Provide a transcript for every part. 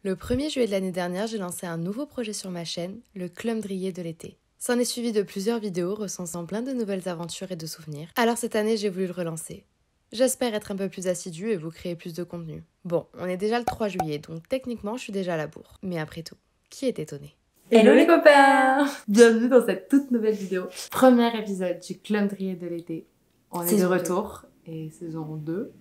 Le 1er juillet de l'année dernière, j'ai lancé un nouveau projet sur ma chaîne, le Clumdrier de l'été. S'en est suivi de plusieurs vidéos recensant plein de nouvelles aventures et de souvenirs. Alors cette année, j'ai voulu le relancer. J'espère être un peu plus assidue et vous créer plus de contenu. Bon, on est déjà le 3 juillet, donc techniquement, je suis déjà à la bourre. Mais après tout, qui est étonné? Hello les copains! Bienvenue dans cette toute nouvelle vidéo. Premier épisode du Clumdrier de l'été. On est de retour et saison 2.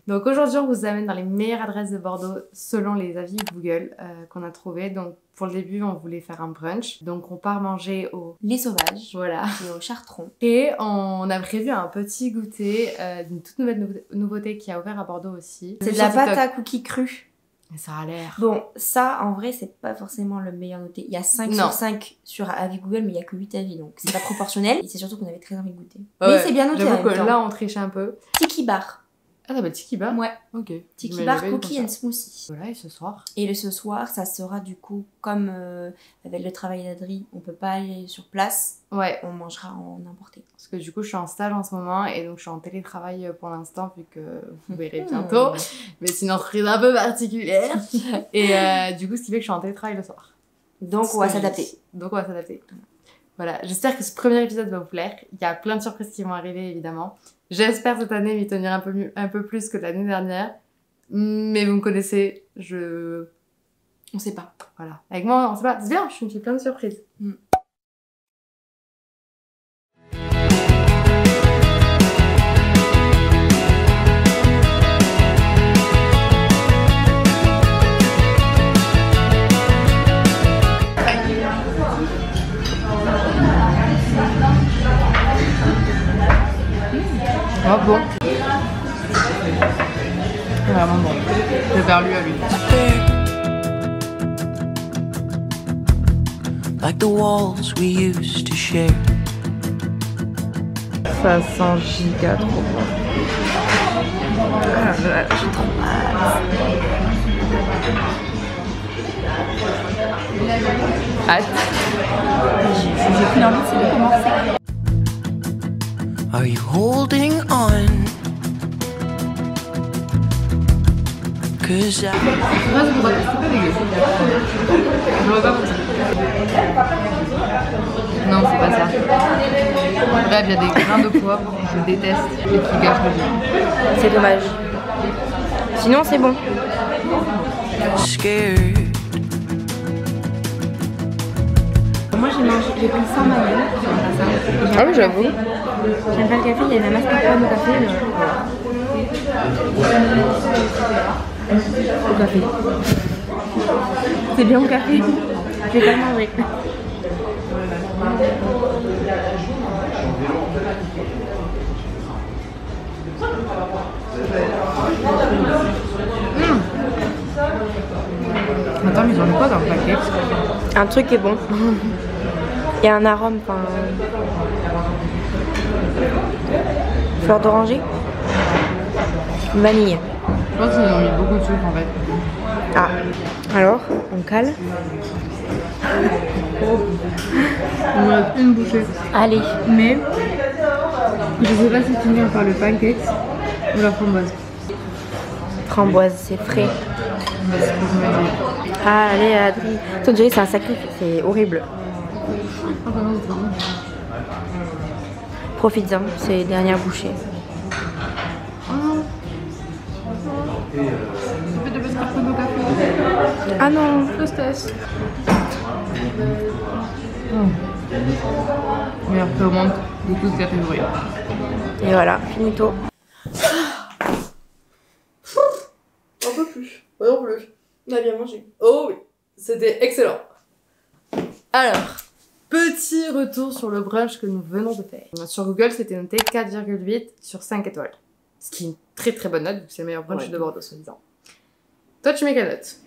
Donc aujourd'hui on vous amène dans les meilleures adresses de Bordeaux selon les avis Google qu'on a trouvés. Donc pour le début on voulait faire un brunch. Donc on part manger au Les Sauvages, voilà, et au Chartron. et on a prévu un petit goûter d'une toute nouvelle nouveauté qui a ouvert à Bordeaux aussi. C'est de la pâte à cookies crue. Ça a l'air... Bon, ça, en vrai, c'est pas forcément le meilleur noté. Il y a 5 Non. sur 5 sur avis Google, mais il y a que 8 avis, donc c'est pas proportionnel. Et c'est surtout qu'on avait très envie de goûter. Ouais, mais c'est bien noté en j'avoue même que temps. là on triche un peu. Tiki Bar. Ah, bah Tiki Bar. Ouais. Ok. Tiki Mais Bar j'avais vu Cookie comme and ça. Smoothie. Voilà, et ce soir. Et ce soir, ça sera du coup, comme avec le travail d'Adri, on peut pas aller sur place, Ouais. on mangera en importé. Parce que du coup, je suis en stage en ce moment et donc je suis en télétravail pour l'instant, vu que vous verrez bientôt. Mais c'est une entreprise un peu particulière. Et du coup, ce qui fait que je suis en télétravail le soir. Donc on va s'adapter. Donc on va s'adapter. Voilà, j'espère que ce premier épisode va vous plaire. Il y a plein de surprises qui vont arriver, évidemment. J'espère cette année m'y tenir un peu plus que l'année dernière. Mais vous me connaissez, On sait pas. Voilà. Avec moi, on sait pas. C'est bien, je me fais plein de surprises. Oh bon. Vraiment bon. Je vais vers lui à lui. Like the walls we used to share. Ça sent giga trop bon. Ah, j'ai trop hâte. J'ai plus envie, c'est de commencer. Are you holding on? Cause I... Non, c'est pas dégueu. Je vois pas pourquoi. Non, c'est pas ça. Bref, il y a des grains de poivre, je déteste, et qui gâchent le goût. C'est dommage. Sinon, c'est bon. scared. Moi, j'ai pris sans mayonnaise. Ah oui, j'avoue. J'aime pas le café, il y a la mascarpone au café. Au café. C'est bien au café. Je vais pas le manger. Attends, mais ils ont mis quoi dans le paquet? Un truc est bon. Il y a un arôme, enfin... Fleur d'oranger. Vanille. Je pense qu'ils ont mis beaucoup de sucre en fait. Ah, alors, on cale. Il me reste une bouchée. Allez. Mais je sais pas si finir par le pancake ou la framboise. Framboise, c'est frais. Mais c'est ce que je me dis. Ah, allez, Adri. Toi, on dirait que c'est un sacrifice, c'est horrible. Ah, bah non, c'est trop bon. Profites-en, c'est les dernières bouchées. Tu fais de l'escarpone au café. Ah non. Tristesse. Meilleur fait au monde de toutes catégories. Et voilà, finito. Un peu plus. Moi non plus. On a bien mangé. Oh oui, c'était excellent. Alors, petit retour sur le brunch que nous venons de faire. Sur Google, c'était noté 4,8 sur 5 étoiles. Ce qui est une très très bonne note, vu que c'est le meilleur brunch de Bordeaux, soi-disant. Toi, tu mets quelle note?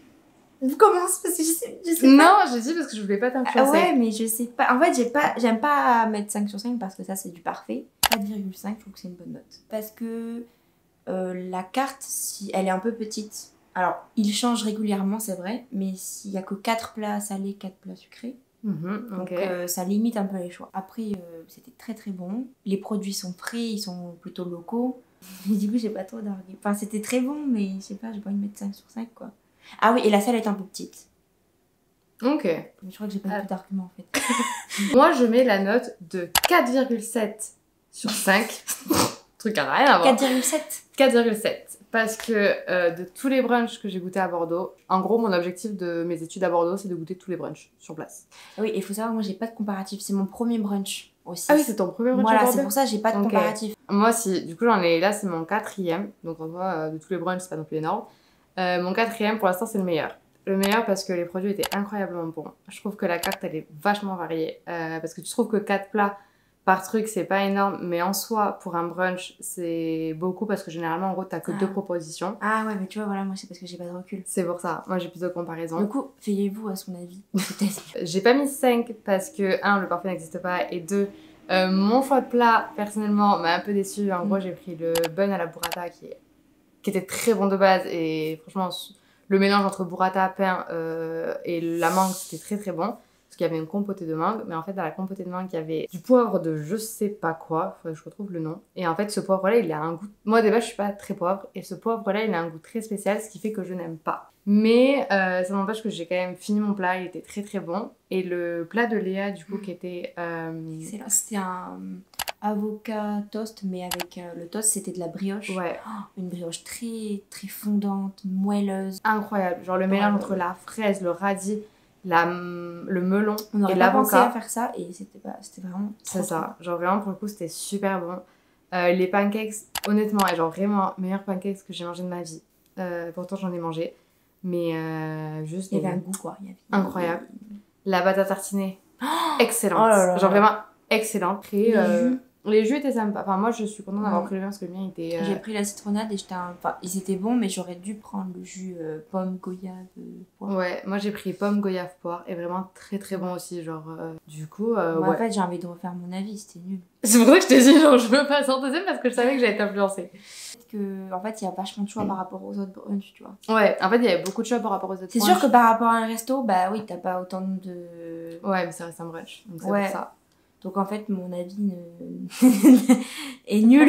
On commence parce que je sais Non, j'ai dit parce que je voulais pas t'influencer. Ah ouais, mais je sais pas. En fait, j'aime pas mettre 5 sur 5 parce que ça, c'est du parfait. 4,5, je trouve que c'est une bonne note. Parce que la carte, si elle est un peu petite, alors il change régulièrement, c'est vrai, mais s'il y a que 4 plats salés, 4 plats sucrés, donc ça limite un peu les choix. Après, c'était très très bon. Les produits sont frais, ils sont plutôt locaux. Et du coup, j'ai pas trop d'arguer. Enfin, c'était très bon, mais je sais pas, j'ai pas envie de mettre 5 sur 5 quoi. Ah oui, et la salle est un peu petite. Ok. Mais je crois que j'ai pas beaucoup d'arguments en fait. Moi, je mets la note de 4,7 sur 5. Truc à rien à voir. 4,7. 4,7. Parce que de tous les brunchs que j'ai goûtés à Bordeaux, en gros, mon objectif de mes études à Bordeaux, c'est de goûter tous les brunchs sur place. Oui, il faut savoir, moi j'ai pas de comparatif. C'est mon premier brunch aussi. Ah oui, c'est ton premier brunch à Voilà, Bordeaux? c'est pour ça que j'ai pas de Ok. comparatif. Moi, du coup, j'en ai là, c'est mon 4e. Donc, en soi, de tous les brunchs, c'est pas non plus énorme. Mon 4e, pour l'instant, c'est le meilleur. Le meilleur parce que les produits étaient incroyablement bons. Je trouve que la carte, elle est vachement variée. Parce que tu trouves que 4 plats par truc, c'est pas énorme. Mais en soi, pour un brunch, c'est beaucoup parce que généralement, en gros, t'as que 2 propositions. Ah ouais, mais tu vois, voilà, moi c'est parce que j'ai pas de recul. C'est pour ça. Moi, j'ai plus de comparaison. Du coup, fayez-vous à son avis. Peut-être. J'ai pas mis 5 parce que, 1, le parfait n'existe pas. Et 2, mon choix de plat, personnellement, m'a un peu déçue. En gros, j'ai pris le bun à la burrata qui était très bon de base. Et franchement, le mélange entre burrata, pain et la mangue, c'était très très bon. Parce qu'il y avait une compotée de mangue. Mais en fait, dans la compotée de mangue, il y avait du poivre de je sais pas quoi. Faudrait que je retrouve le nom. Et en fait, ce poivre-là, il a un goût... Moi, déjà, je suis pas très poivre. Et ce poivre-là, il a un goût très spécial, ce qui fait que je n'aime pas. Mais ça n'empêche que j'ai quand même fini mon plat. Il était très très bon. Et le plat de Léa, du coup, qui était... Excellent. C'était un avocat toast, mais avec le toast, c'était de la brioche. Ouais. Oh, une brioche très très fondante, moelleuse. Incroyable. Genre le mélange entre la fraise, le radis, le melon On et n'aurait pas pensé à l'avocat. faire ça et c'était vraiment C'est trop, ça. Genre vraiment, pour le coup, c'était super bon. Les pancakes, honnêtement, genre vraiment, meilleurs pancakes que j'ai mangé de ma vie. Pourtant, j'en ai mangé. Mais juste... Il y avait un goût quoi. Incroyable. La pâte à tartiner, excellente. Oh là là. Genre vraiment excellente. Et, jus. les jus étaient sympas. Enfin, moi, je suis contente d'avoir Ouais. pris le mien parce que le mien était... J'ai pris la citronnade et enfin, ils étaient bons, mais j'aurais dû prendre le jus pomme, goyave, poire. Ouais, moi j'ai pris pomme, goyave, poire et vraiment très très bon aussi. Genre, du coup, Moi, ouais. en fait, j'ai envie de refaire mon avis, c'était nul. C'est pour ça que je t'ai dit, genre, je veux passer en deuxième parce que je savais que j'allais t'influencer. Peut-être que, en fait, il y a vachement de choix par rapport aux autres brunchs, tu vois. Ouais, en fait, il y avait beaucoup de choix par rapport aux autres C'est brunchs. sûr que par rapport à un resto, bah oui, t'as pas autant de. Ouais, mais ça reste un brunch, donc c'est Ouais. pour ça. Donc en fait, mon avis est nul.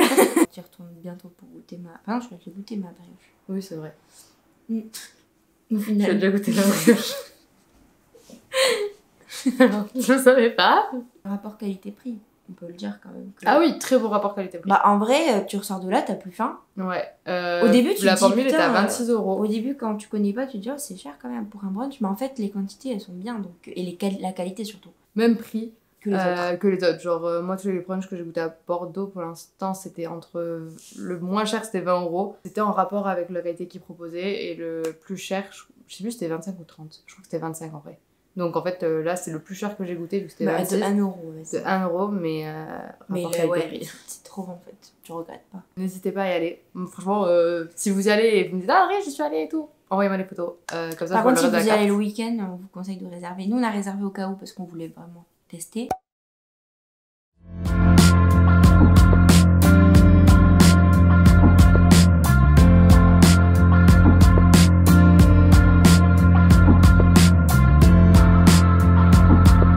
J'y retourne bientôt pour goûter ma. Enfin, non, je vais te goûter ma brioche. Oui, c'est vrai. Au Tu as final. déjà goûté la brioche. Je savais pas. Rapport qualité-prix, on peut le dire quand même. Ah oui, très beau rapport qualité-prix. Bah en vrai, tu ressors de là, t'as plus faim. Ouais. Au début, tu la te dis, formule était à putain, 26 euros. Au début, quand tu connais pas, tu te dis, oh, c'est cher quand même pour un brunch. Mais en fait, les quantités, elles sont bien. Donc... Et la qualité surtout. Même prix Que les autres. que les autres. Genre, moi, tous les brunchs que j'ai goûté à Bordeaux, pour l'instant, c'était entre... Le moins cher, c'était 20 euros. C'était en rapport avec la qualité qu'ils proposaient. Et le plus cher, je sais plus, c'était 25 ou 30. Je crois que c'était 25 en vrai. Donc, en fait, là, c'est le plus cher que j'ai goûté, vu que c'était Bah, 26. de 1 euro. Ouais, De 1 euro, mais... mais rapport ouais, qualité-prix. c'est trop en fait. Tu regrettes pas. N'hésitez pas à y aller. Franchement, si vous y allez et vous me dites « Ah, regarde, j'y suis allée et tout », envoyez-moi les photos. Comme ça, Par je vois contre, si le reste de vous y la allez carte. le week-end, on vous conseille de réserver. Nous, on a réservé au cas où parce qu'on voulait vraiment tester.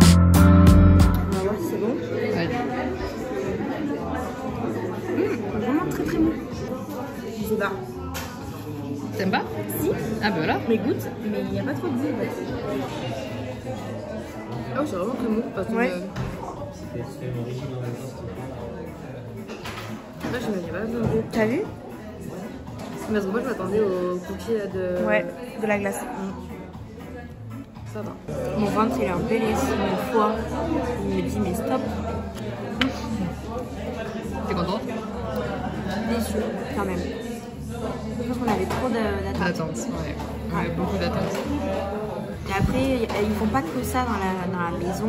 On va voir si c'est bon. Vraiment très très bon. Je sais pas. T'aimes pas? Si, Ah, bah voilà. mais goûte, mais il n'y a pas trop de goût. Ah oui, c'est vraiment très mou. Parce que, Ouais. là, je m'attendais pas de goût. T'as vu? Parce que moi, je m'attendais aux cookies de... Ouais, de la glace. Ça va. Mon ventre il est un peu laissé, mon foie il me dit mais stop. T'es contente? Déçu quand même. Je pense qu'on avait trop d'attentes. D'attente, ouais. On avait beaucoup d'attente. Et après, ils font pas que ça dans la maison.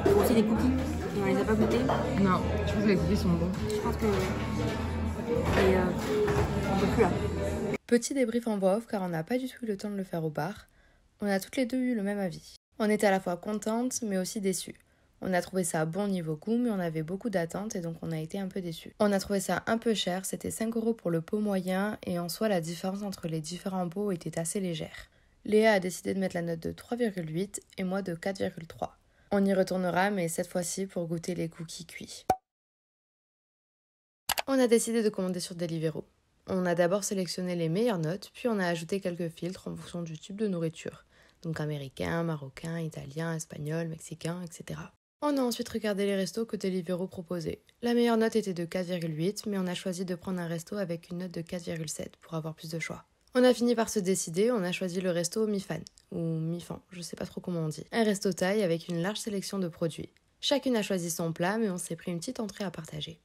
Ils font aussi des cookies. Et on les a pas goûtés. Non, je pense que les cookies sont bons. Je pense que. Et on peut plus là. Petit débrief en voix off car on n'a pas du tout eu le temps de le faire au bar. On a toutes les deux eu le même avis. On était à la fois contentes mais aussi déçues. On a trouvé ça bon niveau goût mais on avait beaucoup d'attentes et donc on a été un peu déçus. On a trouvé ça un peu cher, c'était 5 € pour le pot moyen et en soi la différence entre les différents pots était assez légère. Léa a décidé de mettre la note de 3,8 et moi de 4,3. On y retournera mais cette fois-ci pour goûter les cookies cuits. On a décidé de commander sur Deliveroo. On a d'abord sélectionné les meilleures notes, puis on a ajouté quelques filtres en fonction du type de nourriture. Donc américain, marocain, italien, espagnol, mexicain, etc. On a ensuite regardé les restos que Deliveroo proposait. La meilleure note était de 4,8, mais on a choisi de prendre un resto avec une note de 4,7 pour avoir plus de choix. On a fini par se décider, on a choisi le resto Mifan, ou Mifan, je sais pas trop comment on dit. Un resto thaï avec une large sélection de produits. Chacune a choisi son plat, mais on s'est pris une petite entrée à partager.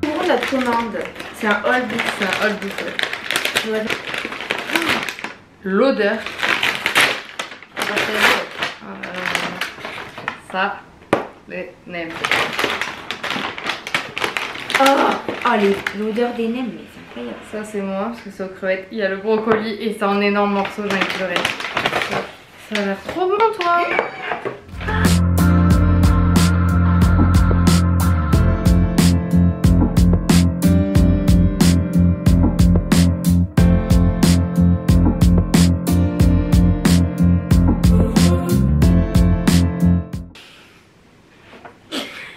Pour la commande, C'est un all beef, c'est un all beef. Ouais. L'odeur. Ça, les nems. l'odeur des nems, mais c'est incroyable. Ça c'est moi, parce que c'est aux crevettes. Il y a le brocoli et c'est en énorme morceaux, j'ai envie de pleurer. Ça a l'air trop bon toi.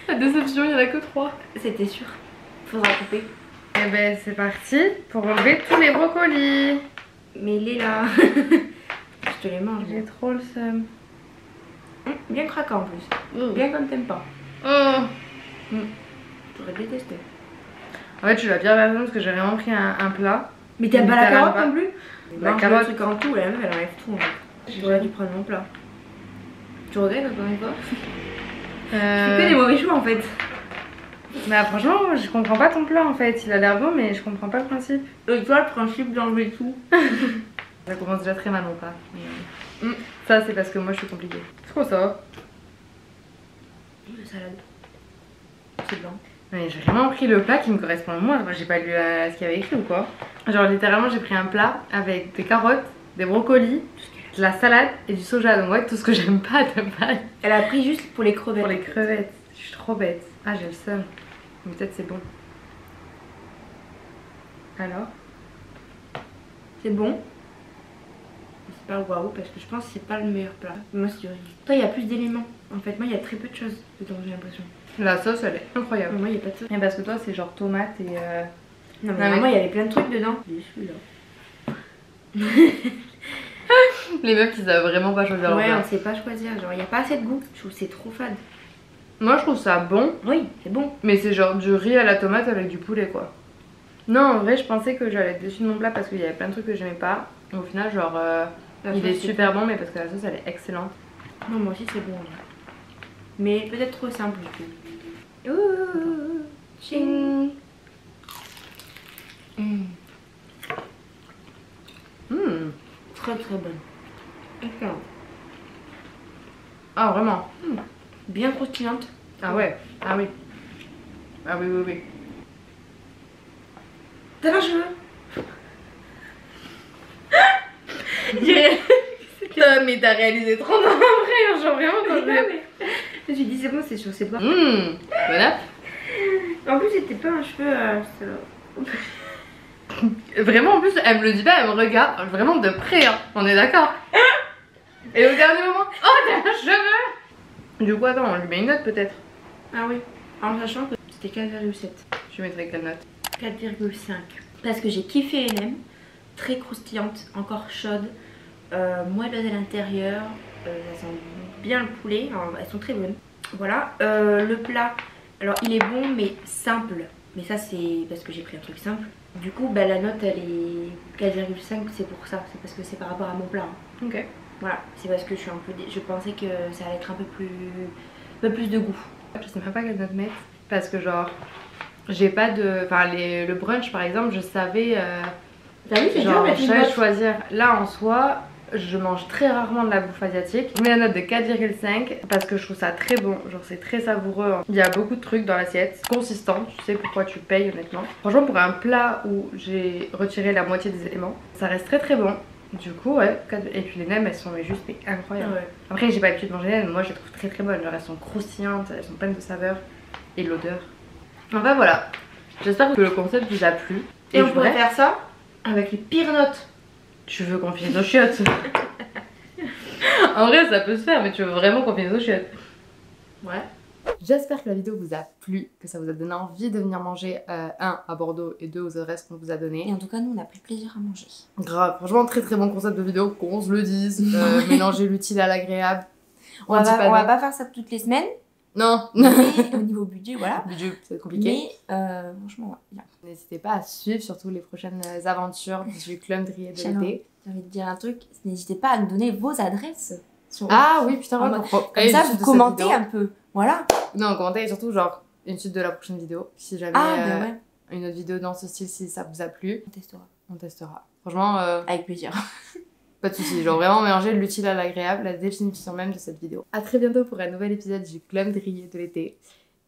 La déception, il n'y en a que 3. C'était sûr. Faudra couper. Et ben c'est parti pour enlever tous les brocolis. Mais il est là. Je te les mange. J'ai trop le seum. Bien craquant en plus. Bien comme t'aimes pas. Oh. J'aurais détesté. En fait je suis la pire personne parce que j'ai vraiment pris un plat. Mais t'aimes pas la carotte non plus? La Mange carotte. le truc en tout, la meuf elle enlève tout en fait. J'aurais dû prendre mon plat. Tu regrettes encore une fois? Tu fais que des mauvais choix en fait. Bah franchement je comprends pas ton plat en fait. Il a l'air bon mais je comprends pas le principe. Et toi le principe d'enlever tout. Ça commence déjà très mal mon plat. Ça c'est parce que moi je suis compliquée. C'est quoi ça? La salade. C'est blanc. Mais j'ai vraiment pris le plat qui me correspond à moi. J'ai pas lu ce qu'il y avait écrit ou quoi. Genre littéralement j'ai pris un plat avec des carottes, des brocolis, de la salade et du soja. Donc ouais tout ce que j'aime pas de base. Elle a pris juste pour les crevettes. Pour les crevettes. Je suis trop bête. Ah j'ai le seum. Mais peut-être c'est bon. Alors? C'est bon. C'est pas waouh parce que je pense que c'est pas le meilleur plat. Moi c'est horrible. Toi il y a plus d'éléments. En fait moi il y a très peu de choses dedans j'ai l'impression. La sauce elle est incroyable. Moi il y a pas de sauce. Et parce que toi c'est genre tomate et Non mais mais- vraiment il y avait plein de trucs dedans. Celui-là. les meufs qui savent vraiment pas choisir leur Ouais plat. on sait pas choisir. Genre il y a pas assez de goût. Je trouve que c'est trop fade. Moi je trouve ça bon. Oui c'est bon. Mais c'est genre du riz à la tomate avec du poulet quoi. Non en vrai je pensais que j'allais être déçue de mon plat parce qu'il y avait plein de trucs que j'aimais pas. Au final genre il est super bon mais parce que la sauce elle est excellente. Non moi aussi c'est bon. Mais peut-être trop simple du coup. Ouh, ching. Très très bonne. Excellent. Ah vraiment? Bien croustillante. Ah ouais. Ah oui. Ah oui oui oui. T'as pas un cheveu? Mais t'as réalisé 30 ans après, genre vraiment quand je l'ai. Je me suis dit c'est bon c'est sur ses bras. Voilà. En plus c'était pas un cheveu Vraiment en plus elle me le dit pas, elle me regarde vraiment de près hein. On est d'accord. Et au dernier moment, oh t'as un cheveu. Du coup attends on lui met une note peut-être. Ah oui. En sachant que c'était 4,7. Tu mettrais quelle note? 4,5. Parce que j'ai kiffé les nems. Très croustillante, encore chaude. Moelleuse à l'intérieur. Elles sent bien le poulet. Alors, elles sont très bonnes. Voilà. Le plat, alors il est bon mais simple. Mais ça c'est parce que j'ai pris un truc simple. Du coup bah, la note elle est 4,5 c'est pour ça. C'est parce que c'est par rapport à mon plat. Hein. Ok. Voilà. C'est parce que je suis un peu... Je pensais que ça allait être un peu plus de goût. Je sais même pas quelle note mettre parce que genre j'ai pas de... Enfin le brunch par exemple je savais... T'as vu c'est dur genre mettre je une savais note. choisir. Là en soi je mange très rarement de la bouffe asiatique. Je mets la note de 4,5 parce que je trouve ça très bon. Genre c'est très savoureux. Il y a beaucoup de trucs dans l'assiette. Consistant, tu sais pourquoi tu payes honnêtement. Franchement pour un plat où j'ai retiré la moitié des éléments, ça reste très très bon. Du coup ouais, et puis les nems elles sont juste mais incroyables. Ouais. Après j'ai pas l'habitude de manger les nems, mais moi je les trouve très très bonnes. Genre elles sont croustillantes, elles sont pleines de saveurs et l'odeur. Enfin voilà, j'espère que le concept vous a plu. Et on je pourrait voudrais- faire ça avec les pires notes. Tu veux qu'on finisse aux chiottes? En vrai ça peut se faire mais tu veux vraiment qu'on finisse aux chiottes? Ouais. J'espère que la vidéo vous a plu, que ça vous a donné envie de venir manger, 1 à Bordeaux et 2 aux adresses qu'on vous a données. Et en tout cas, nous, on a pris plaisir à manger. Grave, franchement, très très bon concept de vidéo, qu'on se le dise. Mélanger l'utile à l'agréable. On va pas faire ça toutes les semaines. Non. Mais au niveau budget, voilà. Budget, c'est compliqué. Mais franchement, ouais, bien. N'hésitez pas à suivre surtout les prochaines aventures du Club Drié de l'été. J'ai envie de dire un truc, n'hésitez pas à nous donner vos adresses. Ah oui, putain, ouais. Comme ça, vous commentez un peu. Voilà. Non, commentez et surtout, genre, une suite de la prochaine vidéo. Si jamais ouais. une autre vidéo dans ce style, si ça vous a plu, On testera. on testera. Franchement, Avec plaisir. pas de soucis. Genre, vraiment mélanger l'utile à l'agréable, la définition même de cette vidéo. À très bientôt pour un nouvel épisode du Club Drié de l'été.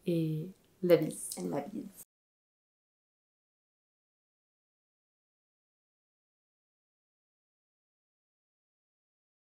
Et la bise. La bise.